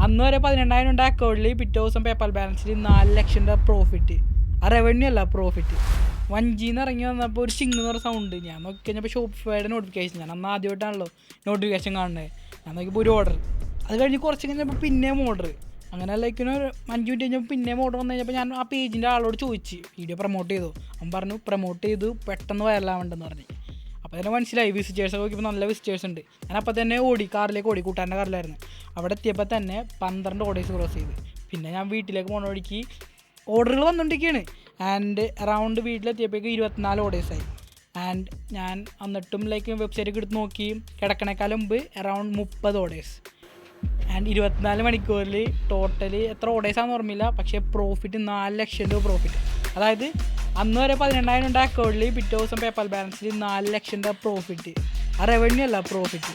അന്ന് വരെ 18,000 ഉണ്ട് അക്കൗണ്ടിൽ, പിറ്റേ ദിവസം പേപ്പാൽ ബാലൻസിൽ 4 ലക്ഷം രൂപ പ്രോഫിറ്റ്. ആ റവന്യൂ അല്ല, പ്രോഫിറ്റ്. 1G ഇറങ്ങി വന്നപ്പോൾ ഒരു ചിങ് എന്ന് പറഞ്ഞ സൗണ്ട്. ഞാൻ നോക്കി കഴിഞ്ഞപ്പോൾ ഷോപ്പിഫൈയുടെ നോട്ടിഫിക്കേഷൻ. ഞാൻ അന്ന് ആദ്യമായിട്ടാണല്ലോ നോട്ടിഫിക്കേഷൻ കാണുന്നത്. ഞാൻ നോക്കിയപ്പോൾ ഒരു ഓർഡർ. അത് കഴിഞ്ഞ് കുറച്ച് കഴിഞ്ഞപ്പോൾ പിന്നെയും ഓർഡർ. അങ്ങനെ ലൈക്കിന് 5 മിനിറ്റ് കഴിഞ്ഞപ്പോൾ പിന്നെയും ഓർഡർ വന്നു കഴിഞ്ഞപ്പോൾ ഞാൻ ആ പേജിൻ്റെ ആളോട് ചോദിച്ചു, വീഡിയോ പ്രൊമോട്ട് ചെയ്തു. അവൻ പറഞ്ഞു പ്രൊമോട്ട് ചെയ്തു പെട്ടെന്ന് വൈറലാവേണ്ടെന്ന് പറഞ്ഞു. അപ്പോൾ തന്നെ മനസ്സിലായി വിസിറ്റേഴ്സൊക്കെ നോക്കിയപ്പോൾ നല്ല വിസിറ്റേഴ്സ് ഉണ്ട്. ഞാൻ അപ്പോൾ തന്നെ കാറിലേക്ക് ഓടി, കൂട്ടാൻ്റെ കാറിലായിരുന്നു. അവിടെ എത്തിയപ്പോൾ തന്നെ 12 ഓർഡേഴ്സ് ക്രോസ് ചെയ്ത്. പിന്നെ ഞാൻ വീട്ടിലേക്ക് പോകുന്ന വഴിക്ക് ഓർഡറുകൾ വന്നുകൊണ്ടിരിക്കുകയാണ്. ആൻഡ് അറൗണ്ട് വീട്ടിലെത്തിയപ്പോഴേക്ക് 24 ഓർഡേഴ്സായി. ആൻഡ് ഞാൻ എന്നിട്ടും ലൈക്ക് വെബ്സൈറ്റൊക്കെ എടുത്ത് നോക്കി, കിടക്കണേക്കാളും മുമ്പ് അറൗണ്ട് 30 ഓർഡേഴ്സ്. ആൻഡ് 24 മണിക്കൂറിൽ ടോട്ടൽ എത്ര ഓർഡേഴ്സാണെന്ന് ഓർമ്മയില്ല, പക്ഷേ പ്രോഫിറ്റ് 4 ലക്ഷം രൂപ പ്രോഫിറ്റ്. അതായത് അന്ന് വരെ 18,000 ഉണ്ട് അക്കൗണ്ടിൽ, പിറ്റേ ദിവസം പേപ്പാൽ ബാലൻസിൽ 4 ലക്ഷം രൂപ പ്രോഫിറ്റ്. ആ റവന്യൂ അല്ല, പ്രോഫിറ്റ്.